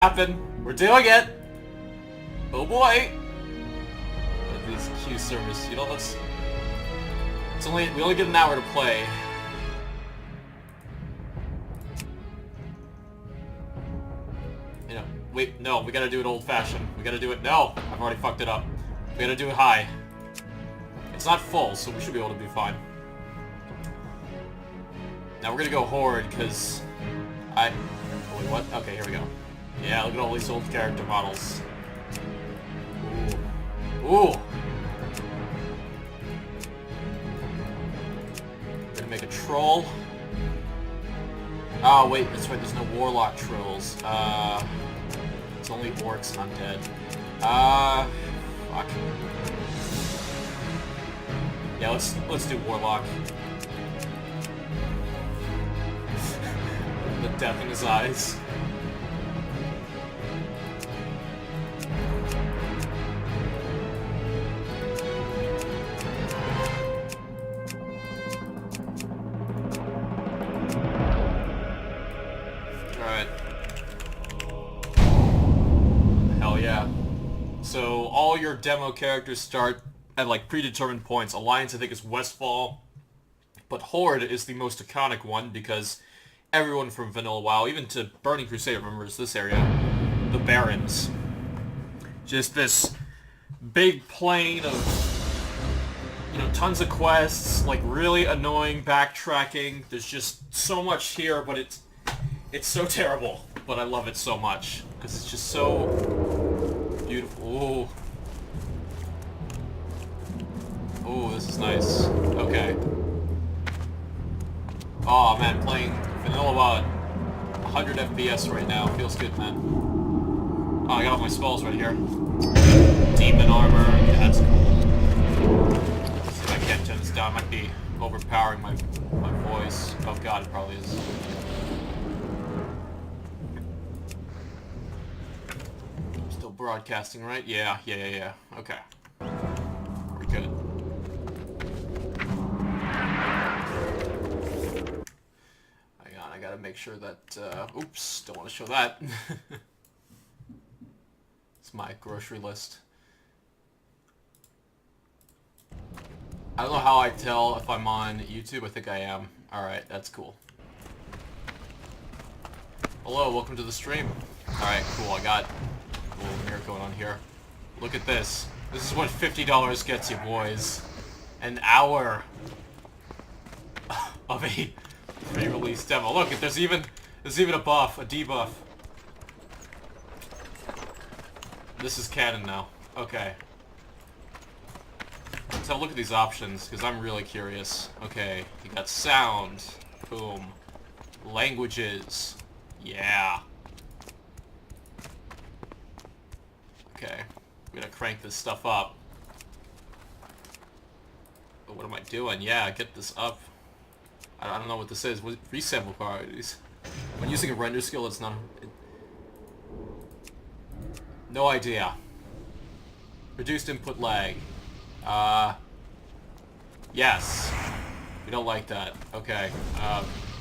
happen. We're doing it. Oh boy. These queue servers, you know, we only get an hour to play. You know, wait, no, we gotta do it old-fashioned. We gotta do it, no, I've already fucked it up. We gotta do it high. It's not full, so we should be able to be fine. Now we're gonna go Horde, because wait, what? Okay, here we go. Yeah, look at all these old character models. Ooh. Ooh! Gonna make a troll. Oh, wait, that's right, there's no warlock trolls. It's only orcs and undead. Fuck. Yeah, let's do warlock. The death in his eyes. So all your demo characters start at like predetermined points. Alliance I think is Westfall, but Horde is the most iconic one because everyone from Vanilla WoW, even to Burning Crusade, remembers this area, the Barrens. Just this big plain of, you know, tons of quests, like really annoying backtracking. There's just so much here, but it's so terrible, but I love it so much because it's just so beautiful. Ooh. Ooh, this is nice. Okay. Oh man, playing Vanilla WoW 100 FPS right now. Feels good, man. Oh, I got all my spells right here. Demon armor. Yeah, that's cool. Let's see if I can't turn this down. Might be overpowering my voice. Oh god, it probably is. Broadcasting, right? Yeah. Okay. We're good. Hang on, I gotta make sure that, oops, don't want to show that. It's my grocery list. I don't know how I tell if I'm on YouTube. I think I am. Alright, that's cool. Hello, welcome to the stream. Alright, cool, I got a little mirror going on here. Look at this. This is what $50 gets you, boys. An hour of a pre-release demo. Look, there's even a buff, a debuff. This is canon now. Okay. Let's have a look at these options, because I'm really curious. Okay, you got sound. Boom. Languages. Yeah. Okay, I'm gonna crank this stuff up. But what am I doing? Yeah, get this up. I don't know what this is. Resample priorities. When using a render skill, it's not... No idea. Reduced input lag. Yes. We don't like that. Okay.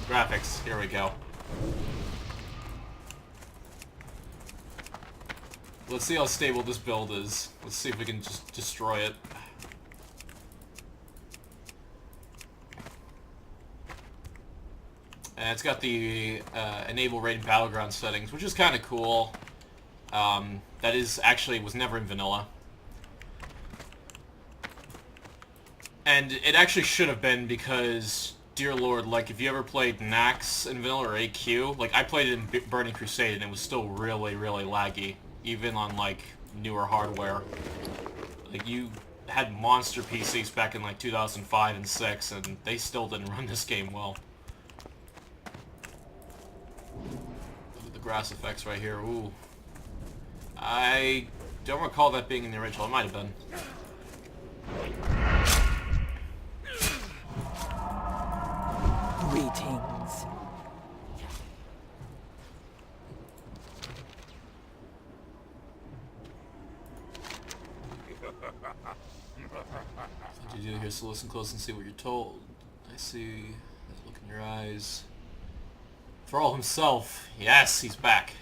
Graphics. Here we go. Let's see how stable this build is. Let's see if we can just destroy it. And it's got the enable raid battleground settings, which is kind of cool. That is actually was never in vanilla. And it actually should have been because, dear lord, like if you ever played Nax in vanilla or AQ, like I played it in Burning Crusade and it was still really, really laggy. Even on, like, newer hardware. Like, you had monster PCs back in, like, 2005 and 6, and they still didn't run this game well. Look at the grass effects right here. Ooh. I don't recall that being in the original. It might have been. Greetings. What you do here, so listen close and see what you're told. I see. Look in your eyes. Thrall himself. Yes, he's back.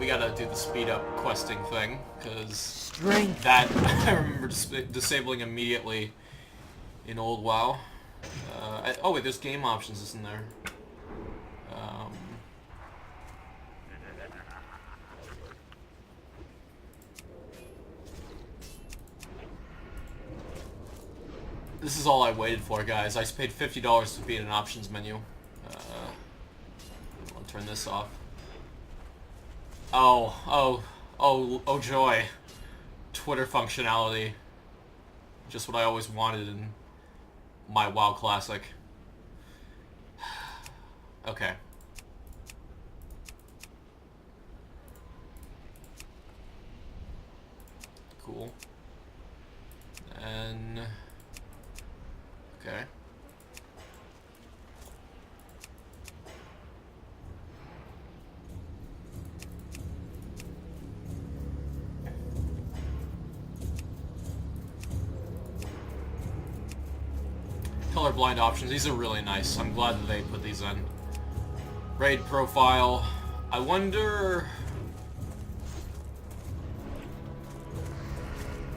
we gotta do the speed up questing thing, because that I remember disabling immediately in old WoW. Oh wait, there's game options, isn't there? This is all I waited for, guys. I paid $50 to be in an options menu. I'll turn this off. Oh joy. Twitter functionality. Just what I always wanted in my WoW Classic. Okay. Cool. And... okay. Colorblind options, these are really nice. I'm glad that they put these in. Raid profile. I wonder...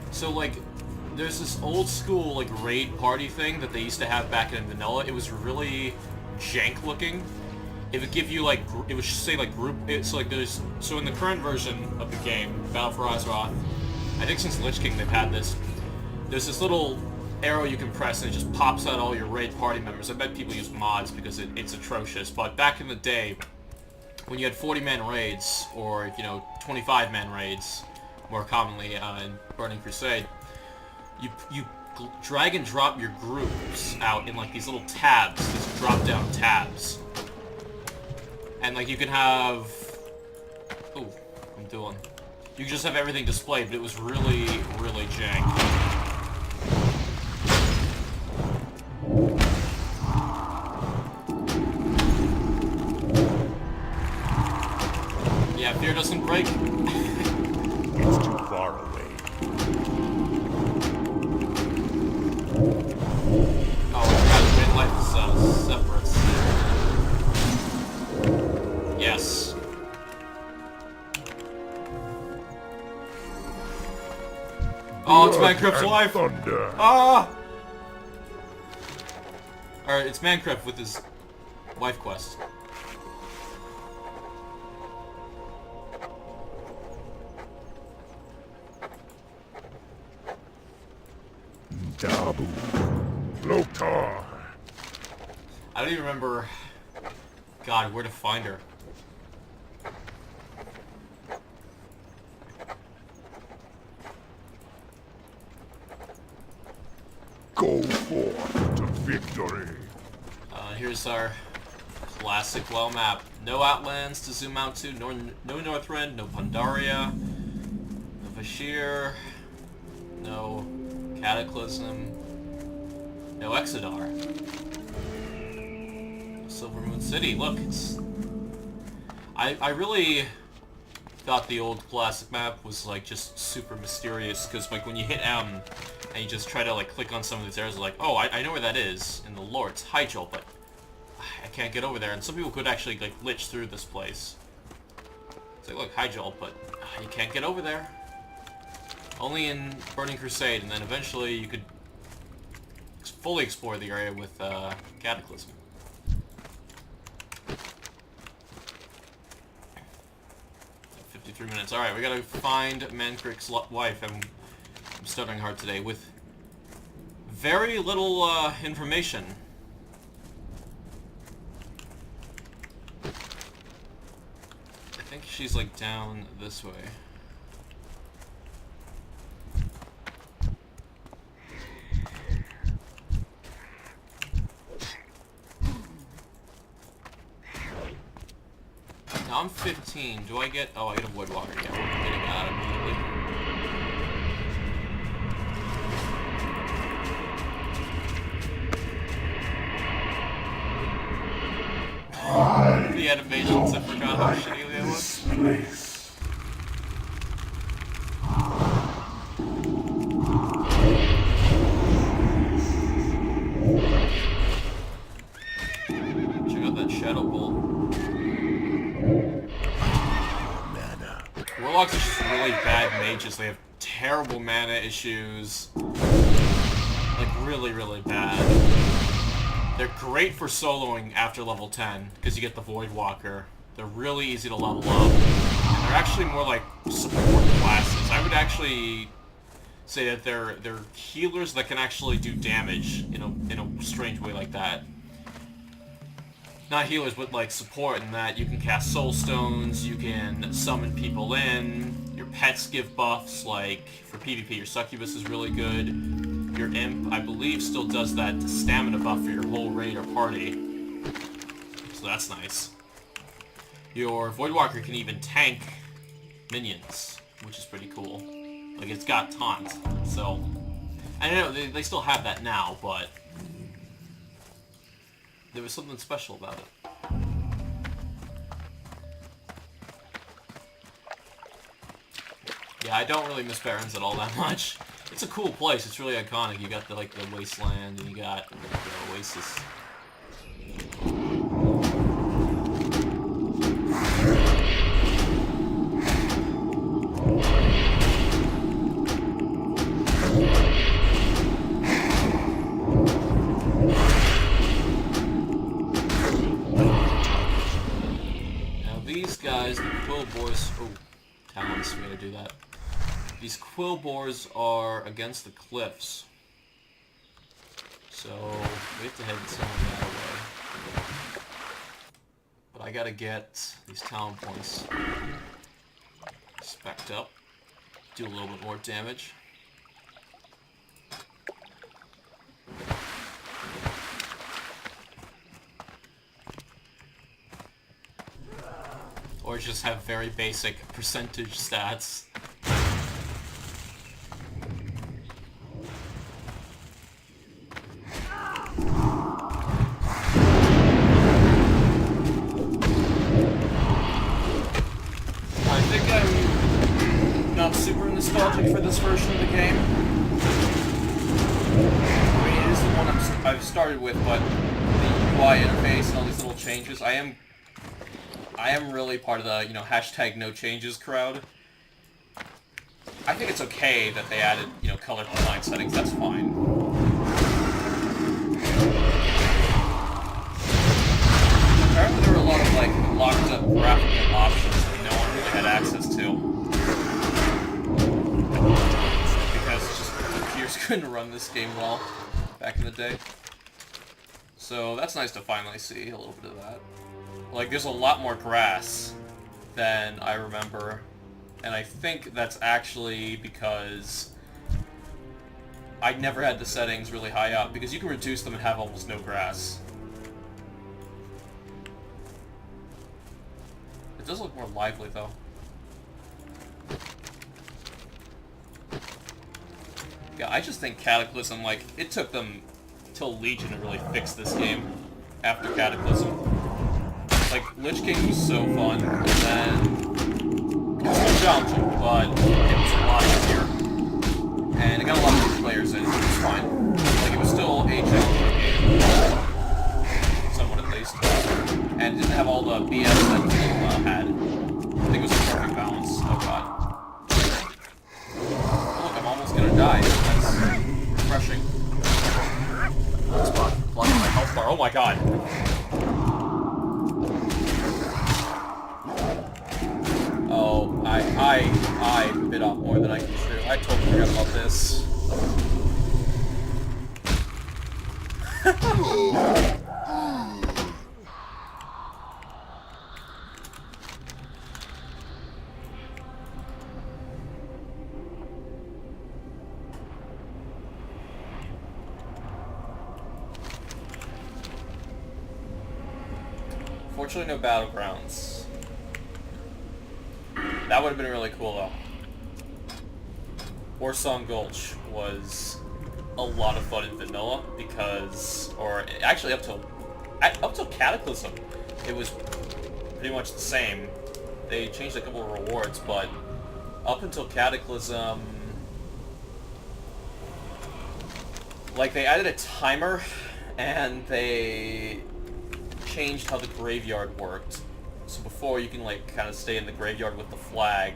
so, like, there's this old school, like, raid party thing that they used to have back in vanilla. It was really jank looking. It would give you, like, it would say, like, group... it's like there's... so in the current version of the game, Battle for Azeroth, I think since Lich King they've had this, there's this little arrow you can press and it just pops out all your raid party members. I bet people use mods because it's atrocious, but back in the day, when you had 40-man raids, or, you know, 25-man raids, more commonly in Burning Crusade, you drag and drop your groups out in, like, these little tabs, these drop-down tabs. And, like, you can have... ooh, I'm doing... you can just have everything displayed, but it was really, really jank. Yeah, fear doesn't break. It's too far away. Oh, I forgot Grid Life is separate. Yes. Oh, it's Mancrypt's wife! Thunder. Ah! Alright, it's Mancrypt with his wife quest. Dabu. Loktar. I don't even remember... God, where to find her. Go forth to victory. Here's our classic WoW map. No Outlands to zoom out to, no Northrend, no Pandaria, no Vashir, no Cataclysm, no Exodar, no Silvermoon City. Look, it's... I really thought the old classic map was, like, just super mysterious, because, like, when you hit M and you just try to, like, click on some of these areas, like, oh, I know where that is in the lore. It's Hyjal, but I can't get over there. And some people could actually, like, glitch through this place. It's like, look, Hyjal, but you can't get over there. Only in Burning Crusade, and then eventually you could fully explore the area with Cataclysm. Minutes. Alright, we gotta find Mancrypt's wife, and I'm studying hard today with very little information. I think she's, like, down this way. Now I'm 15. Do I get... oh, I get a Woodwalker. Yeah, we're getting that immediately. The animations, I forgot how shitty they look. Check out that Shadow Bolt. Mana. Warlocks are just really bad mages. They have terrible mana issues. Like, really, really bad. They're great for soloing after level 10, because you get the Void Walker. They're really easy to level up. And they're actually more like support classes. I would actually say that they're healers that can actually do damage in a strange way like that. Not healers, but like support in that you can cast soul stones, you can summon people in, your pets give buffs, like for PvP your succubus is really good. Your imp, I believe, still does that stamina buff for your whole raid or party. So that's nice. Your Voidwalker can even tank minions, which is pretty cool. Like, it's got taunt, so... I know they still have that now, but... there was something special about it. Yeah, I don't really miss Barrens at all that much. It's a cool place, it's really iconic. You got the wasteland, and you got the oasis. These guys, the Quill Boars... oh, talents, we gotta do that. These Quill Boars are against the cliffs. So, we have to head some that way. But I gotta get these talent points spec'd up. Do a little bit more damage. Or just have very basic percentage stats. I think I'm not super nostalgic for this version of the game. I mean, it is the one I've started with, but the UI interface and all these little changes, I am really part of the, hashtag no changes crowd. I think it's okay that they added, color design settings, that's fine. Apparently there were a lot of, locked up graphical options that no one really had access to. Because just the computers couldn't run this game well back in the day. So that's nice to finally see a little bit of that. Like, there's a lot more grass than I remember, and I think that's actually because I never had the settings really high up, because you can reduce them and have almost no grass. It does look more lively, though. Yeah, I just think Cataclysm, it took them till Legion to really fix this game after Cataclysm. Lich King was so fun, and then it was still challenging, but it was a lot easier. And it got a lot more players in, which was fine. It was still a challenging game. Somewhat at least. And it didn't have all the BS that WoW had. I think it was a perfect balance. Oh god. Look, I'm almost gonna die. That's refreshing. Spot. Blocking my health bar. Oh my god. Oh, I bit off more than I can chew. I totally forgot about this. Fortunately, no battlegrounds. That would have been really cool, though. Warsong Gulch was a lot of fun in vanilla because, or actually up till Cataclysm, it was pretty much the same. They changed a couple of rewards, but up until Cataclysm, they added a timer and they changed how the graveyard worked. So before you can kind of stay in the graveyard with the flag,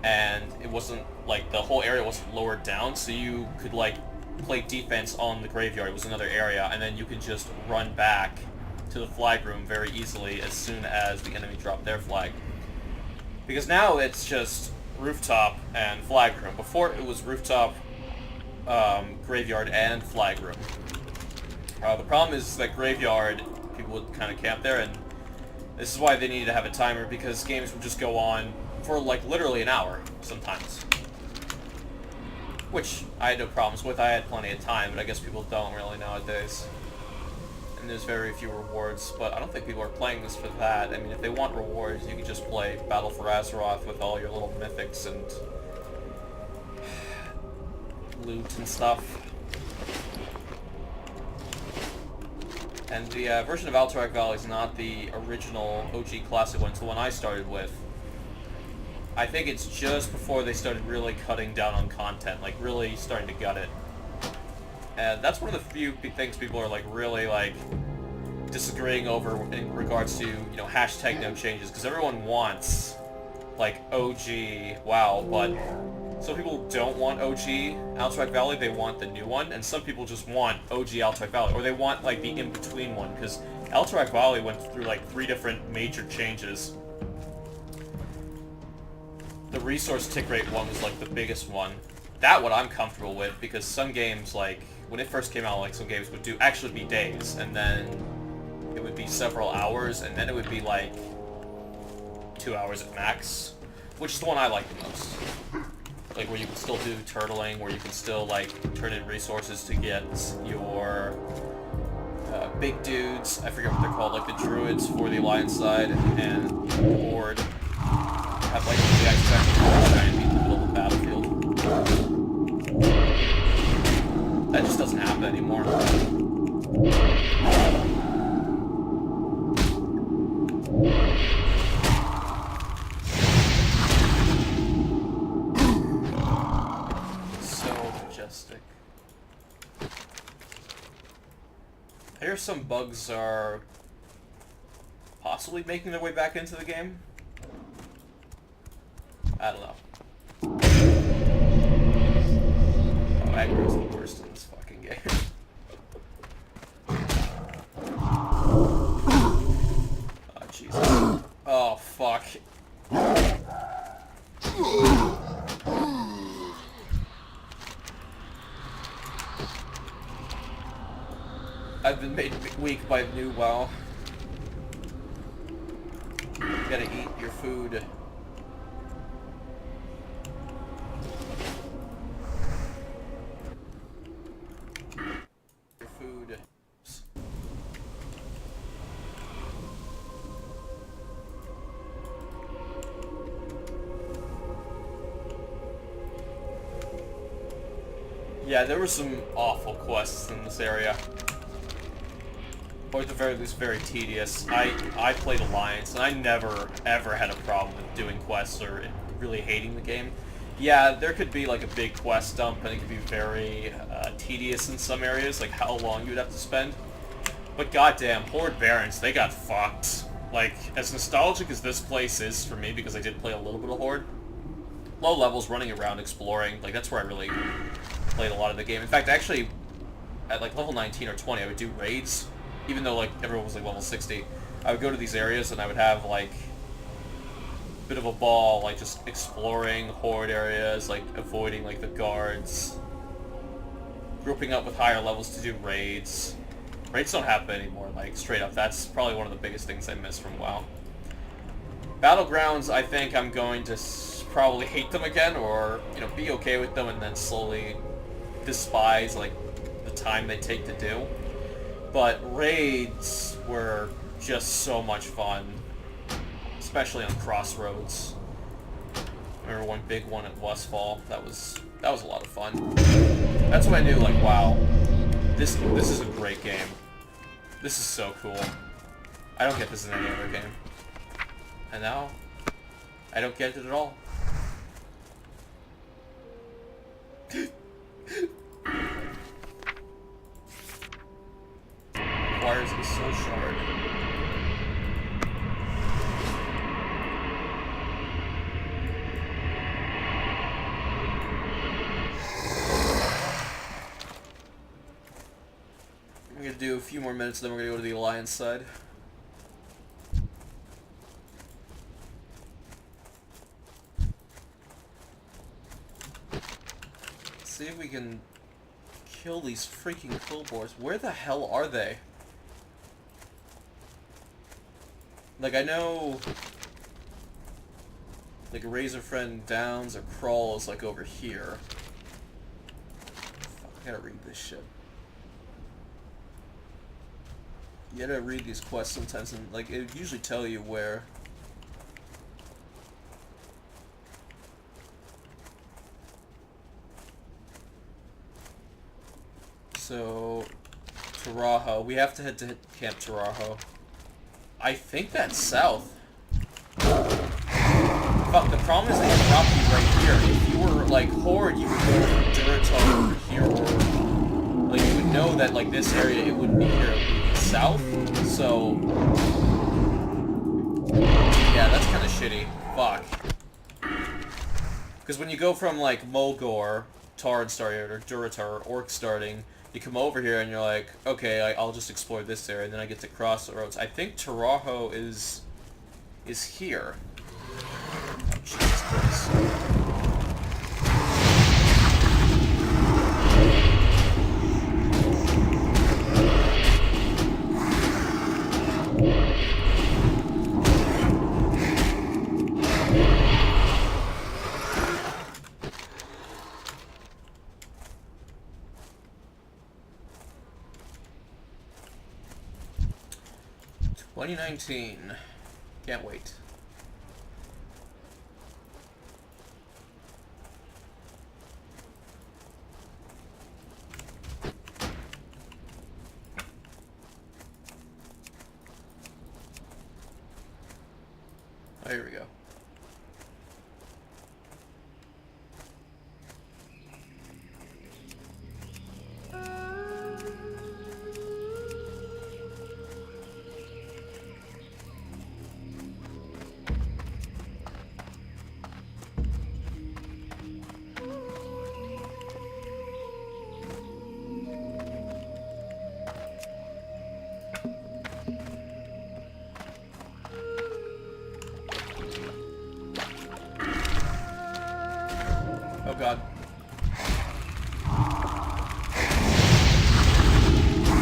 and it wasn't, like, the whole area wasn't lowered down, so you could, like, play defense on the graveyard. It was another area, and then you could just run back to the flag room very easily as soon as the enemy dropped their flag. Because now it's just rooftop and flag room. Before it was rooftop, graveyard, and flag room. The problem is that graveyard, people would kind of camp there, and this is why they needed to have a timer, because games would just go on for, like, literally an hour sometimes. Which I had no problems with. I had plenty of time, but I guess people don't really nowadays. And there's very few rewards, but I don't think people are playing this for that. I mean, if they want rewards, you can just play Battle for Azeroth with all your little mythics and loot and stuff. And the version of Alterac Valley is not the original OG Classic one, it's the one I started with. I think it's just before they started really cutting down on content, like really starting to gut it. And that's one of the few things people are like really like disagreeing over in regards to, you know, hashtag no changes, because everyone wants like OG WoW, but some people don't want OG Alterac Valley, they want the new one, and some people just want OG Alterac Valley, or they want like the in-between one, because Alterac Valley went through like 3 different major changes. The resource tick rate one was like the biggest one. That one I'm comfortable with, because some games, like, when it first came out, like, some games would actually be days, and then it would be several hours, and then it would be like 2 hours at max, which is the one I like the most. Like, where you can still do turtling, where you can still, like, turn in resources to get your big dudes. I forget what they're called, like the druids for the Alliance side, and the Horde have, like, the ice attack try and be in the middle of the battlefield. That just doesn't happen anymore. I hear some bugs are possibly making their way back into the game. I don't know. Oh, aggro's the worst in this fucking game. Oh, Jesus. Oh, fuck. I've been made weak by the new WoW. You gotta eat your food. Your food. Yeah, there were some awful quests in this area. Or at the very least, very tedious. I played Alliance, and I never, ever had a problem with doing quests or really hating the game. Yeah, there could be like a big quest dump, and it could be very tedious in some areas, like how long you'd have to spend. But goddamn, Horde Barons, they got fucked. Like, as nostalgic as this place is for me, because I did play a little bit of Horde, low levels, running around, exploring, like that's where I really played a lot of the game. In fact, actually, at like level 19 or 20, I would do raids. Even though, like, everyone was, like, level 60, I would go to these areas and I would have, like, a bit of a ball, like, just exploring Horde areas, like, avoiding, like, the guards, grouping up with higher levels to do raids. Raids don't happen anymore, like, straight up. That's probably one of the biggest things I miss from WoW. Battlegrounds, I think I'm going to probably hate them again, or, you know, be okay with them and then slowly despise, like, the time they take to do. But raids were just so much fun, especially on Crossroads. I remember one big one at Westfall. That was a lot of fun. That's when I knew, like, wow, this is a great game. This is so cool. I don't get this in any other game. And now, I don't get it at all. Requires a soul shard. few more minutes, then we're gonna go to the Alliance side. Let's see if we can kill these freaking Quillboars. Where the hell are they? Like, I know... like, Razor Friend Downs or Crawl is, like, over here. Fuck, I gotta read this shit. You gotta read these quests sometimes, and, like, it usually tell you where. So, Tarajo. We have to head to Camp Tarajo. I think that's south. Fuck, the problem is they have property right here. If you were, like, Horde, you would go to Duratar over here, or, like, you would know that, like, this area, it wouldn't be here, it would be south, so... yeah, that's kind of shitty. Fuck. Because when you go from, like, Mulgore, Tard starting, or Duratar, or Orc starting, you come over here and you're like, okay, I'll just explore this area, and then I get to Crossroads. I think Tarajo is here. Oh, Jesus Christ. $2019. Can't wait. Oh, here we go. Oh god.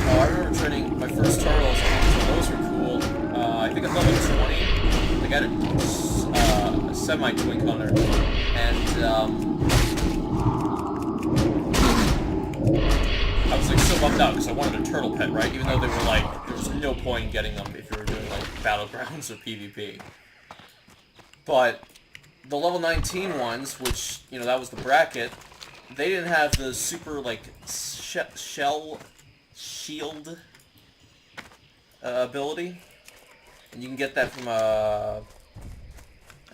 Oh, I remember training my first turtles, so those were cool. I think at level 20, I got a semi-twink hunter, and I was like so bummed out because I wanted a turtle pet, right? Even though they were like, there was no point in getting them if you were doing like Battlegrounds or PvP. But the level 19 ones, which, you know, that was the bracket, they didn't have the super, like, shield ability. And you can get that from a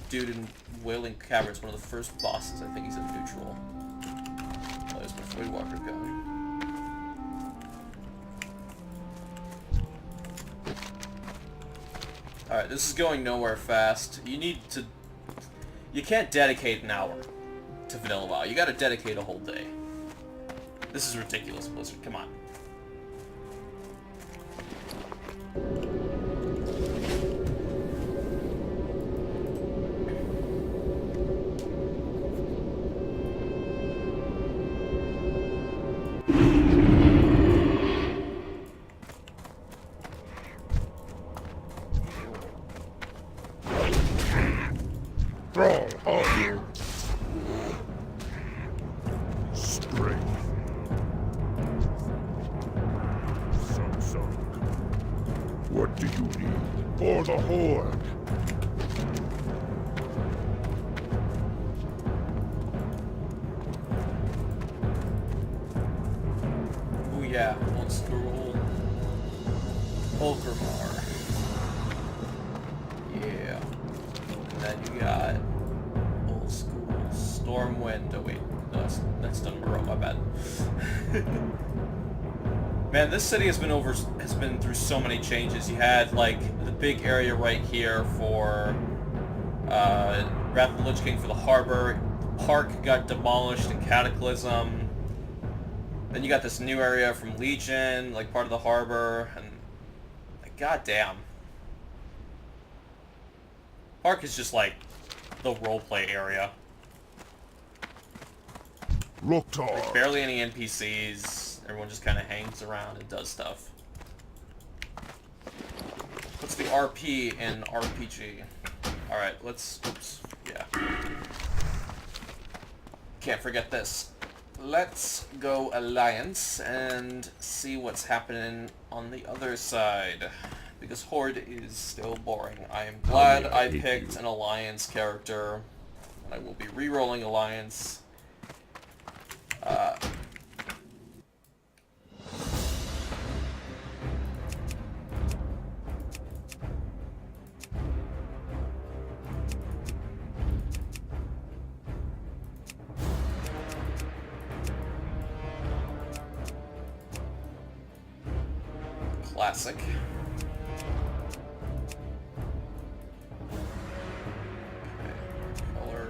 dude in Wailing Caverns, one of the first bosses. I think he's in neutral. Oh, there's my Void Walker going. Alright, this is going nowhere fast. You need to... you can't dedicate an hour to vanilla WoW. You gotta dedicate a whole day. This is ridiculous, Blizzard. Come on. Thrall, on. Strength. Some. What do you need? For the Horde. Oh yeah, old school. Ulgrimar. Yeah. And then you got old school Stormwind. Oh wait, no, that's Dunbarrow, my bad. Man, this city has been through so many changes. You had like the big area right here for Wrath of the Lich King for the harbor. Park got demolished in Cataclysm. Then you got this new area from Legion, like part of the harbor, and like, goddamn. Park is just like the roleplay area. Like barely any NPCs. Everyone just kind of hangs around and does stuff. What's the RP in RPG? Alright, let's... Oops. Yeah. Can't forget this. Let's go Alliance and see what's happening on the other side. Because Horde is still boring. I am glad I picked an Alliance character. I will be re-rolling Alliance. Classic. Color.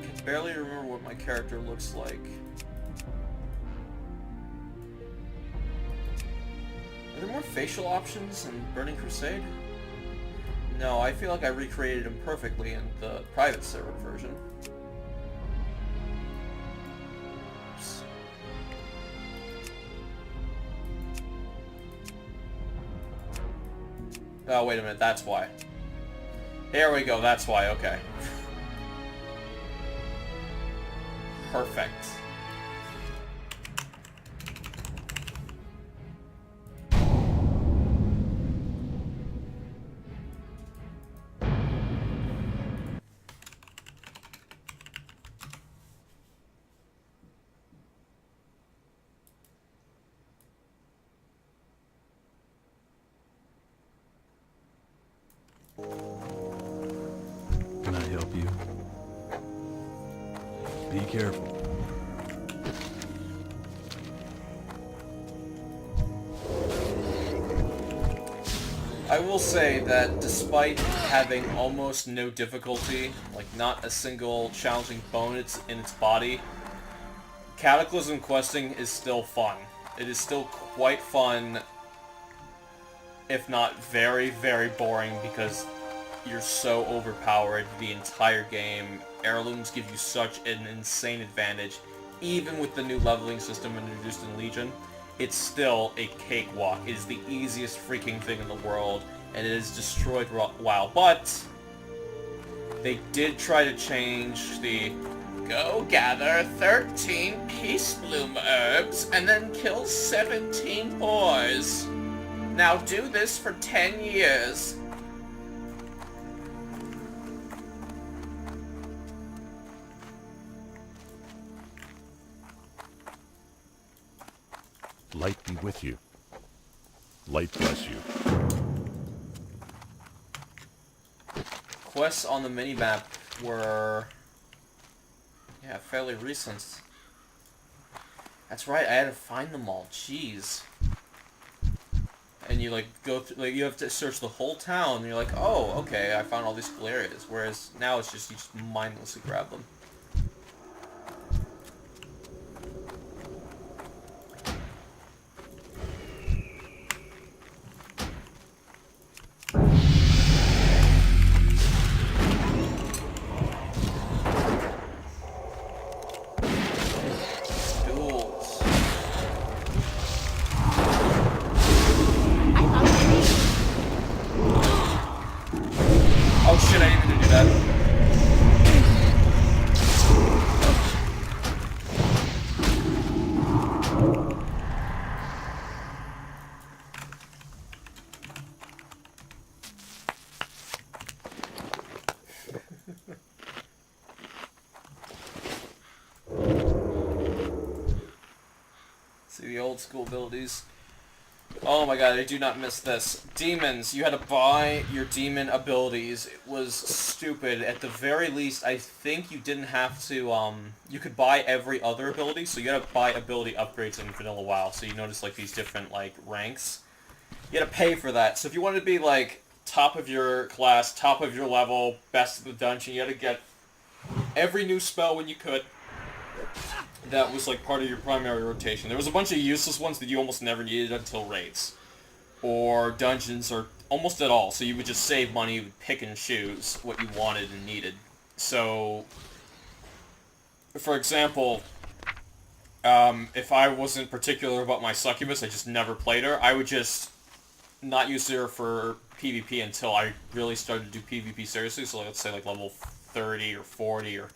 Can barely remember what my character looks like. Are there more facial options in Burning Crusade? No, I feel like I recreated him perfectly in the private server version. Oops. Oh, wait a minute, that's why. Here we go, that's why, okay. Perfect. Can I help you? Be careful. I will say that despite having almost no difficulty, like not a single challenging bone in its body, Cataclysm questing is still fun. It is still quite fun, if not very, very boring, because you're so overpowered the entire game. Heirlooms give you such an insane advantage. Even with the new leveling system introduced in Legion, it's still a cakewalk. It is the easiest freaking thing in the world, and it has destroyed WoW. But they did try to change the go gather 13 peace bloom herbs and then kill 17 boars. Now do this for 10 years. Light be with you. Light bless you. Quests on the minimap were, yeah, fairly recent. That's right, I had to find them all. Jeez. And you like go through, like you have to search the whole town, and you're like, oh, okay, I found all these cool areas. Whereas now it's just you just mindlessly grab them. Oh shit, I didn't mean to do that. See the old school abilities. Oh my god, I do not miss this. Demons, you had to buy your demon abilities. It was stupid. At the very least, I think you didn't have to, you could buy every other ability, so you had to buy ability upgrades in Vanilla WoW, so you notice, like, these different, like, ranks. You had to pay for that, so if you wanted to be, like, top of your class, top of your level, best of the dungeon, you had to get every new spell when you could. That was like part of your primary rotation. There was a bunch of useless ones that you almost never needed until raids. Or dungeons, or almost at all. So you would just save money, you would pick and choose what you wanted and needed. So, for example, if I wasn't particular about my succubus, I just never played her, I would just not use her for PvP until I really started to do PvP seriously. So let's say like level 30 or 40 or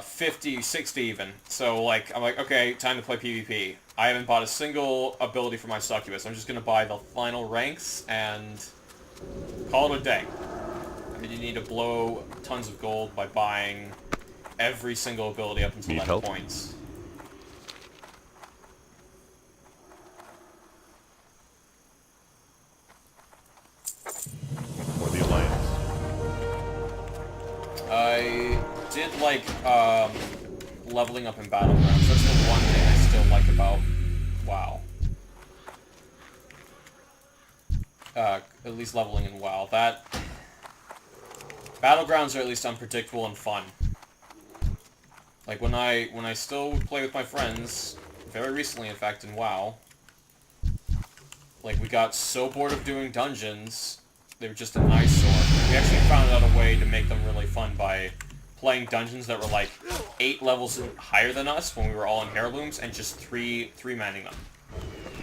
50, 60 even. So, like, I'm like, okay, time to play PvP. I haven't bought a single ability for my succubus. I'm just gonna buy the final ranks and call it a day. I mean, you need to blow tons of gold by buying every single ability up until Need that help? points. Or the Alliance? I did like, leveling up in Battlegrounds. That's the one thing I still like about WoW. At least leveling in WoW. That... Battlegrounds are at least unpredictable and fun. Like, when I still would play with my friends, very recently, in fact, in WoW, like, we got so bored of doing dungeons, they were just an eyesore. We actually found out a way to make them really fun by playing dungeons that were, like, 8 levels higher than us when we were all in heirlooms, and just three-manning them.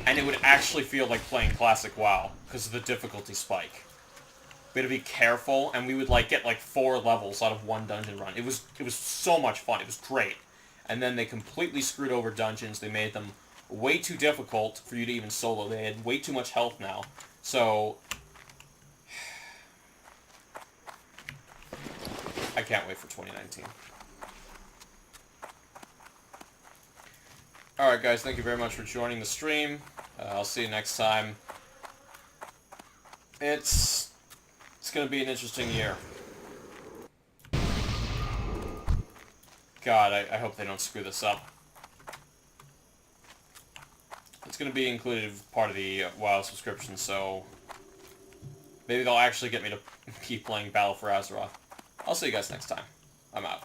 And it would actually feel like playing classic WoW, because of the difficulty spike. We had to be careful, and we would, like, get, like, 4 levels out of one dungeon run. It was so much fun. It was great. And then they completely screwed over dungeons. They made them way too difficult for you to even solo. They had way too much health now. So... I can't wait for 2019. Alright, guys, thank you very much for joining the stream. I'll see you next time. It's gonna be an interesting year. God, I hope they don't screw this up. It's gonna be included as part of the WoW subscription, so... maybe they'll actually get me to keep playing Battle for Azeroth. I'll see you guys next time. I'm out.